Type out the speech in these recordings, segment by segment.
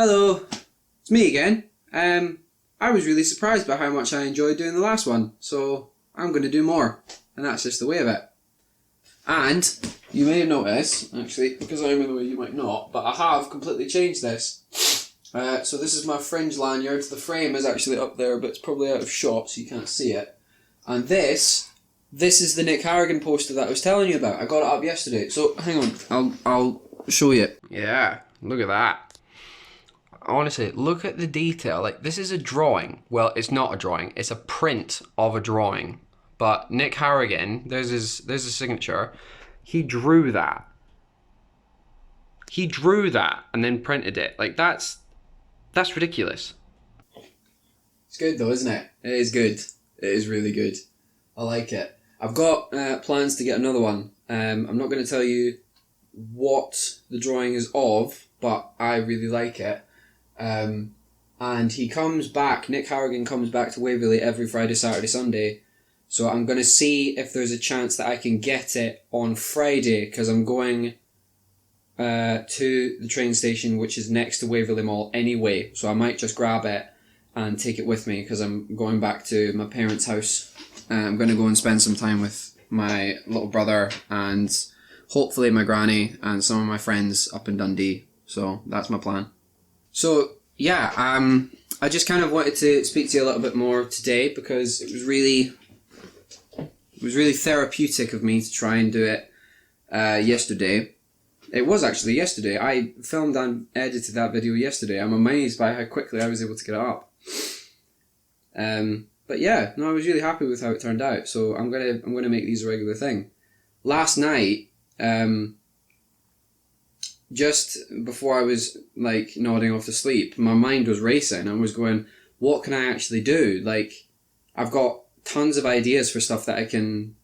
Hello, it's me again. I was really surprised by how much I enjoyed doing the last one, so I'm going to do more, and that's just the way of it. And you may have noticed, actually, because I'm in the way you might not, but I have completely changed this. So this is my fringe lanyard. The frame is actually up there, but it's probably out of shot, so you can't see it. And this is the Nick Harrigan poster that I was telling you about. I got it up yesterday. So hang on, I'll show you. Yeah, look at that. Honestly, look at the detail. Like, this is a drawing. Well, it's not a drawing. It's a print of a drawing. But Nick Harrigan, there's his signature. He drew that. He drew that and then printed it. Like, that's ridiculous. It's good though, isn't it? It is good. It is really good. I like it. I've got plans to get another one. I'm not going to tell you what the drawing is of, but I really like it. And he comes back, Nick Harrigan comes back to Waverley every Friday, Saturday, Sunday. So I'm going to see if there's a chance that I can get it on Friday, because I'm going to the train station, which is next to Waverley Mall anyway. So I might just grab it and take it with me, because I'm going back to my parents' house. I'm going to go and spend some time with my little brother and hopefully my granny and some of my friends up in Dundee. So that's my plan. So yeah, I just kind of wanted to speak to you a little bit more today, because it was really therapeutic of me to try and do it yesterday. It was actually yesterday. I filmed and edited that video yesterday. I'm amazed by how quickly I was able to get it up. But yeah, no, I was really happy with how it turned out. So I'm gonna make these a regular thing. Last night, just before I was like nodding off to sleep, my mind was racing. I was going, what can I actually do? Like, I've got tons of ideas for stuff that I can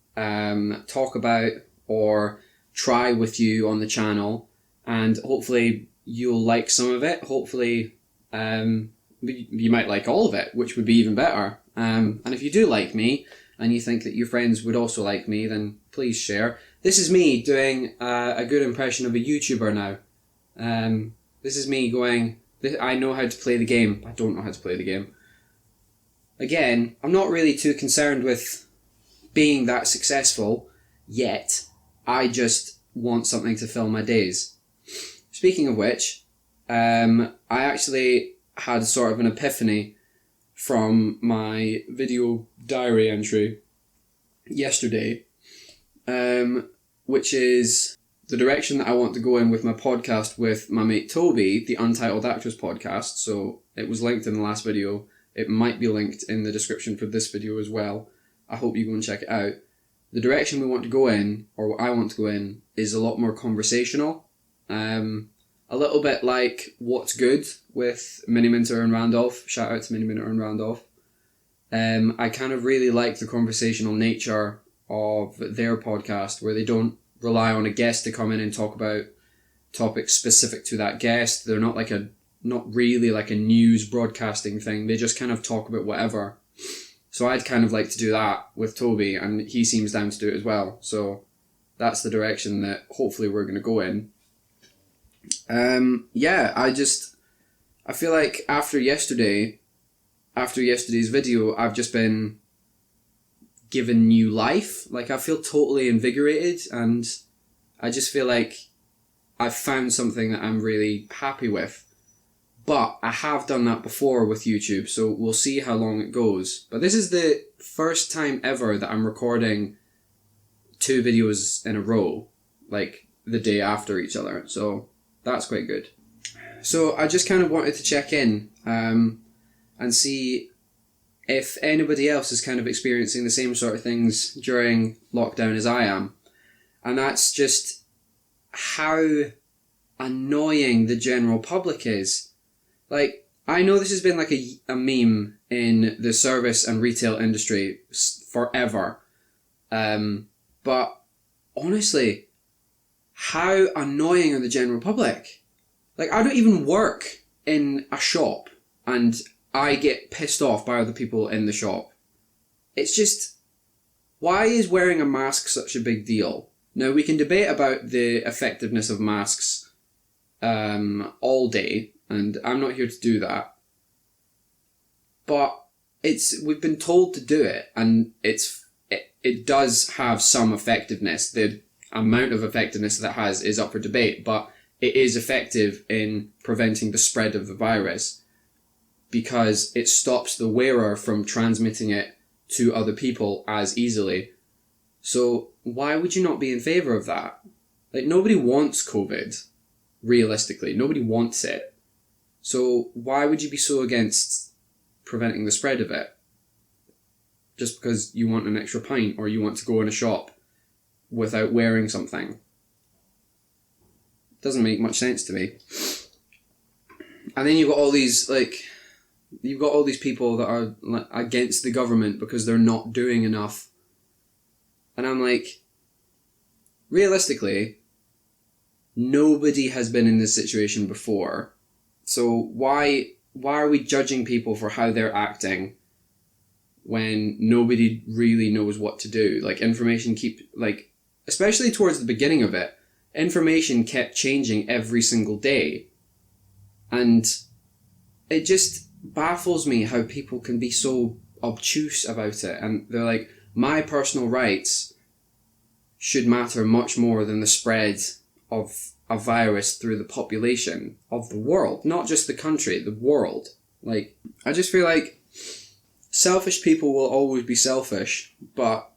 talk about or try with you on the channel, and hopefully you'll like some of it. Hopefully you might like all of it, which would be even better. And if you do like me and you think that your friends would also like me, then please share. This is me doing a good impression of a YouTuber now. This is me going, I know how to play the game. I don't know how to play the game. Again, I'm not really too concerned with being that successful yet. I just want something to fill my days. Speaking of which, I actually had sort of an epiphany from my video diary entry yesterday, which is the direction that I want to go in with my podcast with my mate Toby, the Untitled Actors podcast. So it was linked in the last video. It might be linked in the description for this video as well. I hope you go and check it out. The direction we want to go in, or what I want to go in, is a lot more conversational. A little bit like What's Good with Minnie Minter and Randolph. Shout out to Minnie Minter and Randolph. I kind of really like the conversational nature of their podcast, where they don't rely on a guest to come in and talk about topics specific to that guest. They're not really like a news broadcasting thing. They just kind of talk about whatever. So I'd kind of like to do that with Toby, and he seems down to do it as well. So that's the direction that hopefully we're going to go in. I feel like after yesterday's video, I've just been given new life. Like, I feel totally invigorated, and I just feel like I've found something that I'm really happy with. But I have done that before with YouTube, so we'll see how long it goes. But this is the first time ever that I'm recording 2 videos in a row, like the day after each other. So that's quite good. So I just kind of wanted to check in and see if anybody else is kind of experiencing the same sort of things during lockdown as I am. And that's just how annoying the general public is. Like, I know this has been like a meme in the service and retail industry forever. But honestly, how annoying are the general public? Like, I don't even work in a shop and I get pissed off by other people in the shop. It's just, why is wearing a mask such a big deal? Now, we can debate about the effectiveness of masks all day, and I'm not here to do that. But we've been told to do it, and it does have some effectiveness. The amount of effectiveness that has is up for debate, but it is effective in preventing the spread of the virus because it stops the wearer from transmitting it to other people as easily. So why would you not be in favour of that? Like, nobody wants COVID, realistically. Nobody wants it. So why would you be so against preventing the spread of it? Just because you want an extra pint or you want to go in a shop without wearing something. Doesn't make much sense to me. And then you've got all these people that are against the government because they're not doing enough. And I'm like, realistically, nobody has been in this situation before. So why are we judging people for how they're acting when nobody really knows what to do? Like, especially towards the beginning of it, information kept changing every single day. And it just baffles me how people can be so obtuse about it. And they're like, my personal rights should matter much more than the spread of a virus through the population of the world, not just the country, the world. Like, I just feel like selfish people will always be selfish, but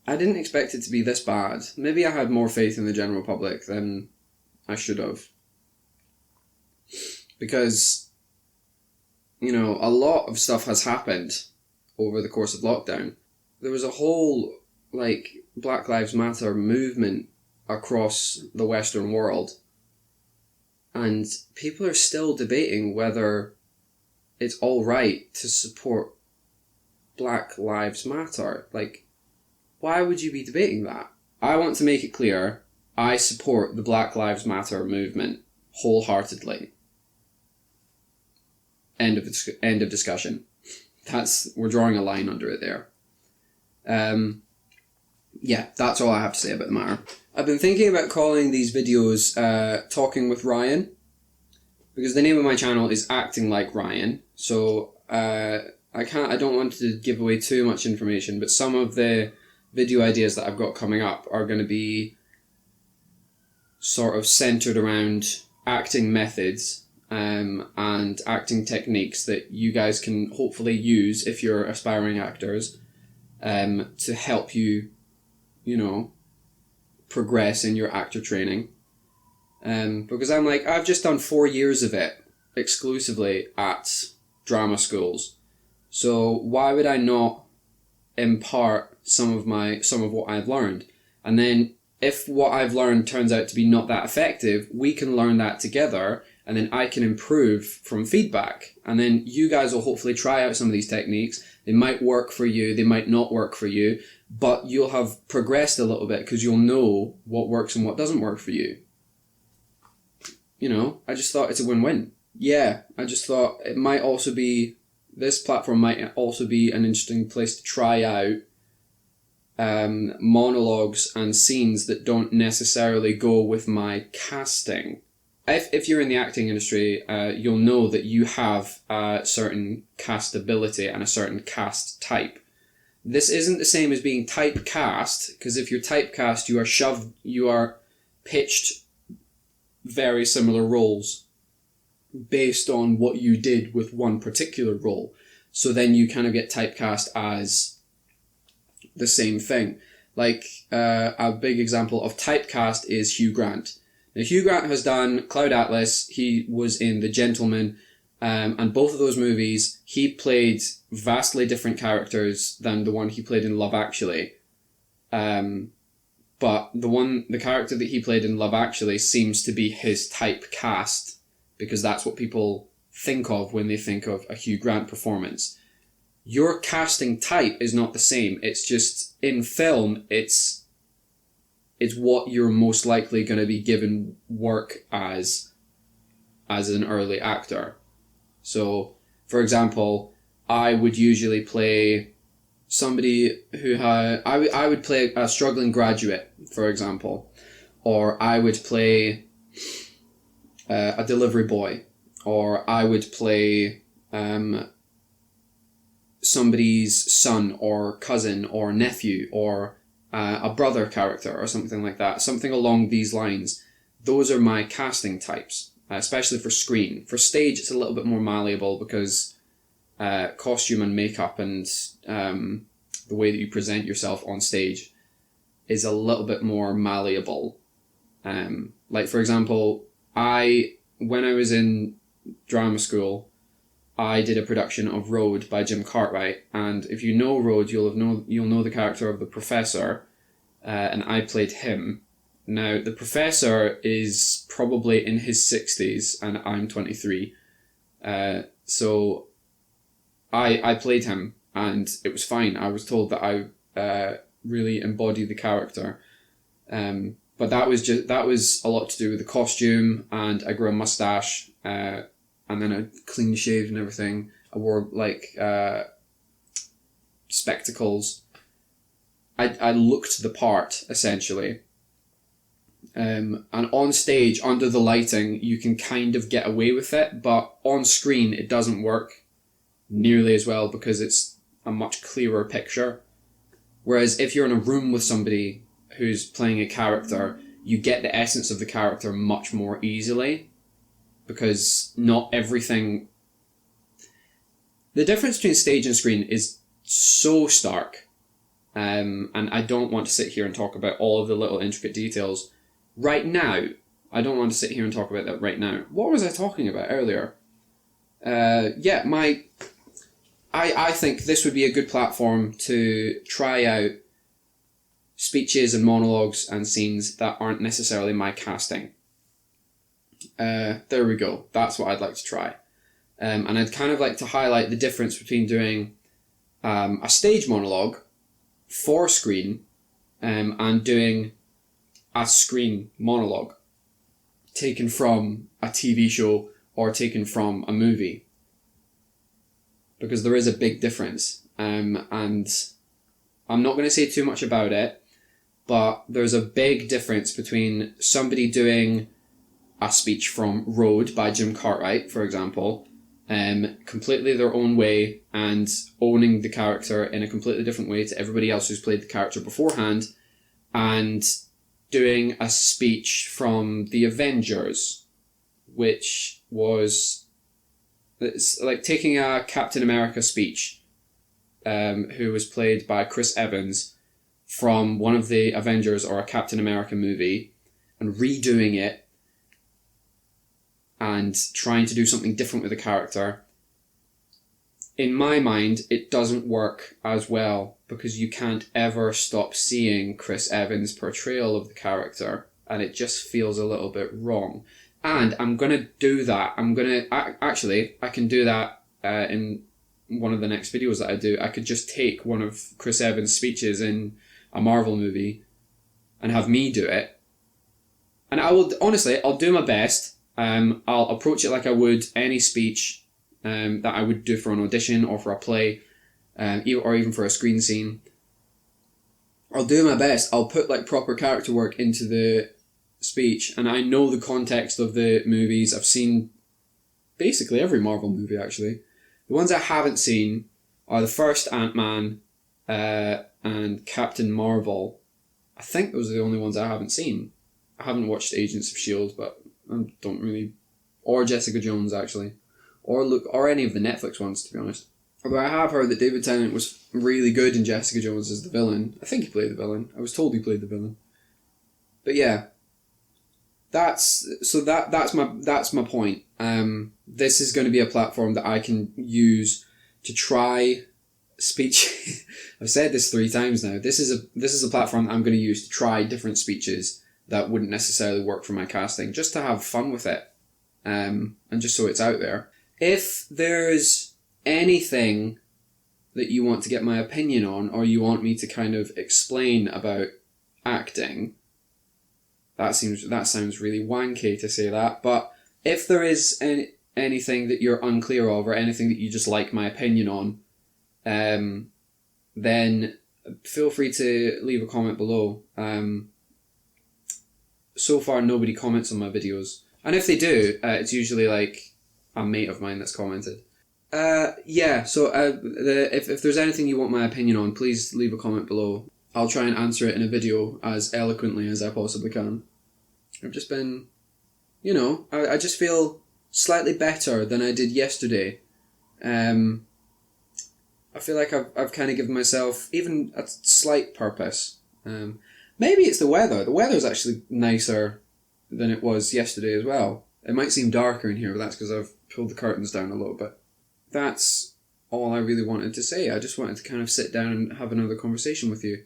I didn't expect it to be this bad. Maybe I had more faith in the general public than I should have. Because, you know, a lot of stuff has happened over the course of lockdown. There was a whole, Black Lives Matter movement across the Western world. And people are still debating whether it's all right to support Black Lives Matter. Like, why would you be debating that? I want to make it clear, I support the Black Lives Matter movement wholeheartedly. End of discussion. We're drawing a line under it there. Yeah, that's all I have to say about the matter. I've been thinking about calling these videos Talking with Ryan, because the name of my channel is Acting Like Ryan. So I don't want to give away too much information, but some of the video ideas that I've got coming up are going to be sort of centered around acting methods and acting techniques that you guys can hopefully use if you're aspiring actors to help you, progress in your actor training. Because I've just done 4 years of it exclusively at drama schools. So why would I not impart some of what I've learned? And then if what I've learned turns out to be not that effective, we can learn that together, and then I can improve from feedback. And then you guys will hopefully try out some of these techniques. They might work for you, they might not work for you, but you'll have progressed a little bit because you'll know what works and what doesn't work for you. I just thought it's a win-win. Yeah, I just thought this platform might also be an interesting place to try out monologues and scenes that don't necessarily go with my casting. If you're in the acting industry, you'll know that you have a certain castability and a certain cast type. This isn't the same as being typecast, because if you're typecast, you are pitched very similar roles based on what you did with one particular role. So then you kind of get typecast as the same thing. A big example of typecast is Hugh Grant. Now, Hugh Grant has done Cloud Atlas. He was in The Gentleman, and both of those movies, he played vastly different characters than the one he played in Love Actually. But the character that he played in Love Actually seems to be his typecast, because that's what people think of when they think of a Hugh Grant performance. Your casting type is not the same. It's just, in film, it's what you're most likely going to be given work as an early actor. So, for example, I would usually play somebody I would play a struggling graduate, for example. Or I would play a delivery boy, or I would play somebody's son or cousin or nephew, or a brother character or something like that, something along these lines. Those are my casting types, especially for screen. For stage, it's a little bit more malleable because costume and makeup and the way that you present yourself on stage is a little bit more malleable. Like, for example, when I was in drama school, I did a production of Road by Jim Cartwright, and if you know Road, you'll know the character of the Professor, and I played him. Now, the Professor is probably in his 60s, and I'm 23, so I played him, and it was fine. I was told that I really embodied the character, but that was a lot to do with the costume, and I grew a mustache, and then I clean shaved and everything. I wore like spectacles. I looked the part, essentially. And on stage, under the lighting, you can kind of get away with it, but on screen it doesn't work nearly as well because it's a much clearer picture. Whereas if you're in a room with somebody who's playing a character, you get the essence of the character much more easily. Because not everything... The difference between stage and screen is so stark. And I don't want to sit here and talk about all of the little intricate details right now. I don't want to sit here and talk about that right now. What was I talking about earlier? I think this would be a good platform to try out speeches and monologues and scenes that aren't necessarily my casting. There we go. That's what I'd like to try. And I'd kind of like to highlight the difference between doing a stage monologue for screen and doing a screen monologue taken from a TV show or taken from a movie. Because there is a big difference. And I'm not going to say too much about it, but there's a big difference between somebody doing a speech from Road by Jim Cartwright, for example, completely their own way and owning the character in a completely different way to everybody else who's played the character beforehand, and doing a speech from The Avengers, which was... It's like taking a Captain America speech, who was played by Chris Evans, from one of the Avengers or a Captain America movie, and redoing it and trying to do something different with the character. In my mind, it doesn't work as well because you can't ever stop seeing Chris Evans' portrayal of the character, and it just feels a little bit wrong. And I'm going to do that. I can do that in one of the next videos that I do. I could just take one of Chris Evans' speeches in a Marvel movie and have me do it. And I'll do my best. I'll approach it like I would any speech that I would do for an audition or for a play, or even for a screen scene. I'll do my best. I'll put like proper character work into the speech, and I know the context of the movies. I've seen basically every Marvel movie, actually. The ones I haven't seen are the first Ant-Man and Captain Marvel. I think those are the only ones I haven't seen. I haven't watched Agents of S.H.I.E.L.D., but I don't really... Or Jessica Jones, actually. Or any of the Netflix ones, to be honest. Although I have heard that David Tennant was really good in Jessica Jones as the villain. I think he played the villain. I was told he played the villain. But yeah. That's my point. This is going to be a platform that I can use to try speech. I've said this 3 times now. This is a platform that I'm going to use to try different speeches that wouldn't necessarily work for my casting, just to have fun with it, and just so it's out there. If there's anything that you want to get my opinion on, or you want me to kind of explain about acting, that sounds really wanky to say that, but if there is anything that you're unclear of, or anything that you just like my opinion on, then feel free to leave a comment below. So far, nobody comments on my videos, And if they do, it's usually like a mate of mine that's commented. Yeah, so if there's anything you want my opinion on, please leave a comment below. I'll try and answer it in a video as eloquently as I possibly can. I've just been, I just feel slightly better than I did yesterday. I feel like I've kind of given myself even a slight purpose. Maybe it's the weather. The weather's actually nicer than it was yesterday as well. It might seem darker in here, but that's because I've pulled the curtains down a little bit. That's all I really wanted to say. I just wanted to kind of sit down and have another conversation with you.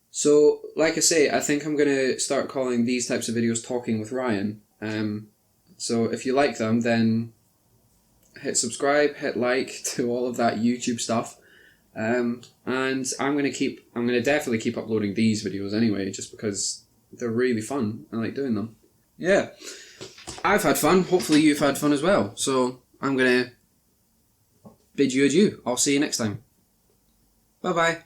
So, like I say, I think I'm going to start calling these types of videos Talking with Ryan. So if you like them, then hit subscribe, hit like to all of that YouTube stuff. And I'm going to definitely keep uploading these videos anyway, just because they're really fun. I like doing them. Yeah. I've had fun. Hopefully you've had fun as well. So I'm going to bid you adieu. I'll see you next time. Bye bye.